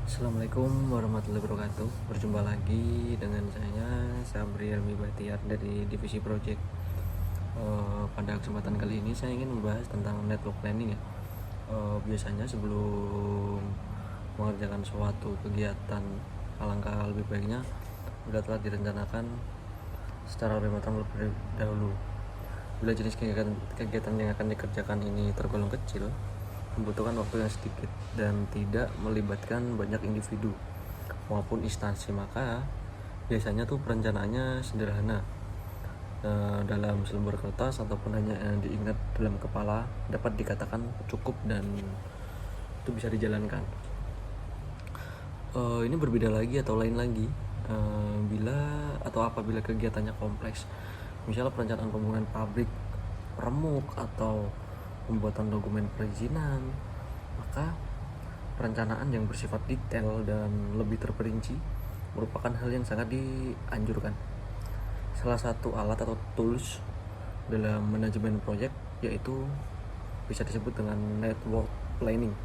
Assalamualaikum warahmatullahi wabarakatuh. Berjumpa lagi dengan saya Sabri Helmi Bahtiar dari Divisi Project. Pada kesempatan kali ini saya ingin membahas tentang network planning ya. Biasanya sebelum mengerjakan suatu kegiatan, alangkah lebih baiknya sudah telah direncanakan secara lebih matang lebih dahulu. Bila jenis kegiatan yang akan dikerjakan ini tergolong kecil, membutuhkan waktu yang sedikit dan tidak melibatkan banyak individu maupun instansi, maka biasanya tuh perencanaannya sederhana, dalam selembar kertas ataupun hanya diingat dalam kepala, dapat dikatakan cukup dan itu bisa dijalankan. Ini berbeda lagi atau lain lagi bila atau apabila kegiatannya kompleks, misalnya perencanaan pembangunan pabrik remuk atau pembuatan dokumen perizinan, maka perencanaan yang bersifat detail dan lebih terperinci merupakan hal yang sangat dianjurkan. Salah satu alat atau tools dalam manajemen proyek yaitu bisa disebut dengan network planning.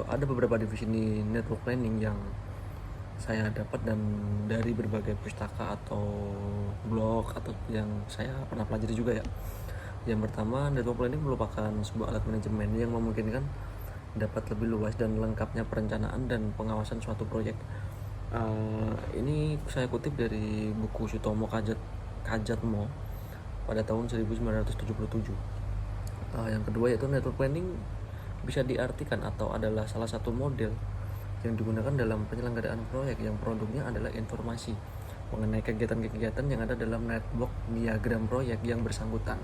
Ada beberapa divisi network planning yang saya dapat dan dari berbagai pustaka atau blog atau yang saya pernah pelajari juga ya. Yang pertama, network planning merupakan sebuah alat manajemen yang memungkinkan dapat lebih luas dan lengkapnya perencanaan dan pengawasan suatu proyek. Ini saya kutip dari buku Sutomo Kajatmo pada tahun 1977. Yang kedua yaitu network planning bisa diartikan atau adalah salah satu model yang digunakan dalam penyelenggaraan proyek yang produknya adalah informasi mengenai kegiatan-kegiatan yang ada dalam network diagram proyek yang bersangkutan.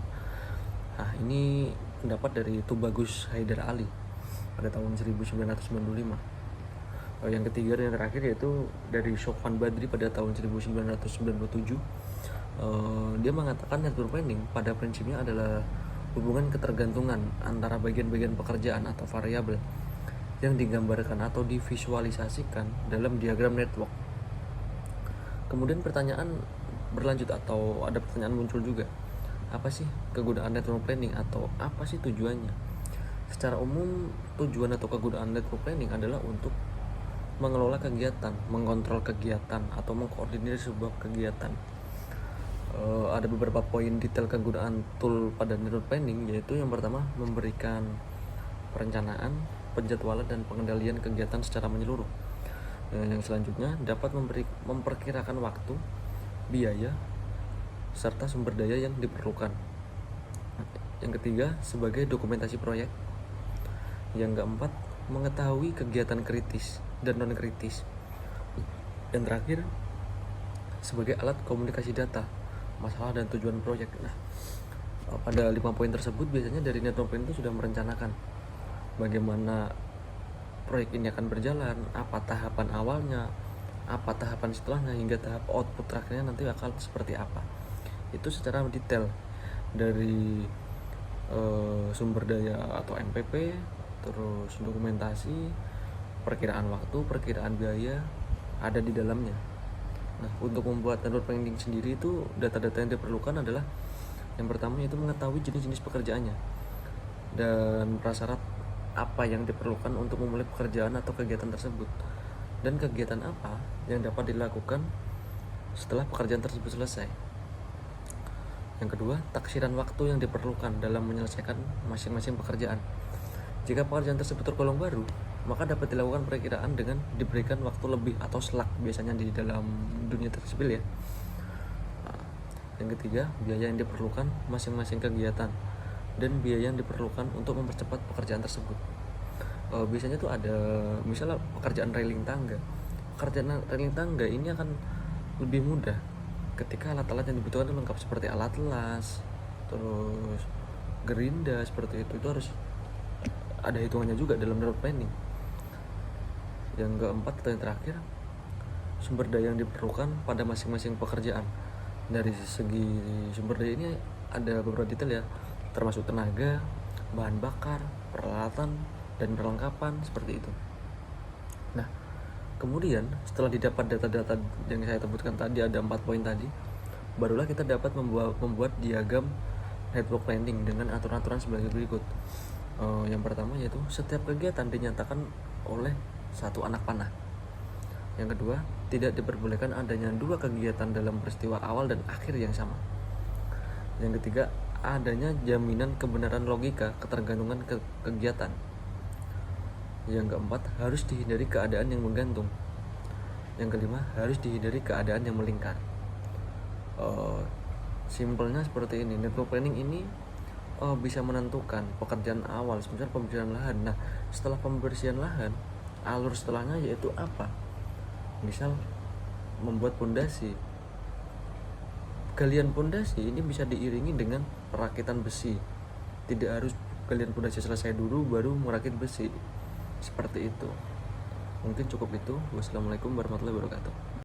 Nah, ini pendapat dari Tubagus Haidar Ali pada tahun 1995. Yang ketiga dan yang terakhir yaitu dari Sofwan Badri pada tahun 1997. Dia mengatakan network planning pada prinsipnya adalah hubungan ketergantungan antara bagian-bagian pekerjaan atau variabel yang digambarkan atau divisualisasikan dalam diagram network. Kemudian pertanyaan berlanjut atau ada pertanyaan muncul juga. Apa sih kegunaan network planning atau apa sih tujuannya? Secara umum, tujuan atau kegunaan network planning adalah untuk mengelola kegiatan, mengontrol kegiatan, atau mengkoordinir sebuah kegiatan. Ada beberapa poin detail kegunaan tool pada network planning, yaitu yang pertama memberikan perencanaan, penjadwalan dan pengendalian kegiatan secara menyeluruh. Yang selanjutnya dapat memperkirakan waktu, biaya, serta sumber daya yang diperlukan. Yang ketiga, sebagai dokumentasi proyek. Yang keempat, mengetahui kegiatan kritis dan non kritis. Yang terakhir, sebagai alat komunikasi data, masalah dan tujuan proyek. Nah, pada 5 poin tersebut biasanya dari network planning itu sudah merencanakan bagaimana proyek ini akan berjalan, apa tahapan awalnya, apa tahapan setelahnya, hingga tahap output terakhirnya nanti akan seperti apa. Itu secara detail dari sumber daya atau MPP, terus dokumentasi, perkiraan waktu, perkiraan biaya ada di dalamnya. Nah, untuk membuat network planning sendiri itu data-data yang diperlukan adalah yang pertama yaitu mengetahui jenis-jenis pekerjaannya dan prasyarat apa yang diperlukan untuk memulai pekerjaan atau kegiatan tersebut, dan kegiatan apa yang dapat dilakukan setelah pekerjaan tersebut selesai. Yang kedua, taksiran waktu yang diperlukan dalam menyelesaikan masing-masing pekerjaan. Jika pekerjaan tersebut tergolong baru, maka dapat dilakukan perakiraan dengan diberikan waktu lebih atau slack biasanya di dalam dunia sipil ya. Yang ketiga, biaya yang diperlukan masing-masing kegiatan dan biaya yang diperlukan untuk mempercepat pekerjaan tersebut. Biasanya tuh ada misalnya pekerjaan railing tangga. Pekerjaan railing tangga ini akan lebih mudah ketika alat-alat yang dibutuhkan itu lengkap seperti alat las, terus gerinda seperti itu harus ada hitungannya juga dalam network planning. Yang keempat atau yang terakhir, sumber daya yang diperlukan pada masing-masing pekerjaan. Dari segi sumber daya ini ada beberapa detail ya, termasuk tenaga, bahan bakar, peralatan, dan perlengkapan seperti itu. Nah, kemudian setelah didapat data-data yang saya sebutkan tadi, ada 4 poin tadi, barulah kita dapat membuat diagram network planning dengan aturan-aturan sebagai berikut. Yang pertama yaitu setiap kegiatan dinyatakan oleh satu anak panah. Yang kedua, tidak diperbolehkan adanya dua kegiatan dalam peristiwa awal dan akhir yang sama. Yang ketiga, adanya jaminan kebenaran logika ketergantungan kegiatan. Yang keempat, harus dihindari keadaan yang menggantung. Yang kelima, harus dihindari keadaan yang melingkar. Simpelnya seperti ini. Network planning ini bisa menentukan pekerjaan awal, semisal pembersihan lahan. Nah, setelah pembersihan lahan, alur setelahnya yaitu apa? Misal membuat pondasi. Galian pondasi ini bisa diiringi dengan perakitan besi. Tidak harus galian pondasi selesai dulu baru merakit besi. Seperti itu. Mungkin cukup itu. Wassalamualaikum warahmatullahi wabarakatuh.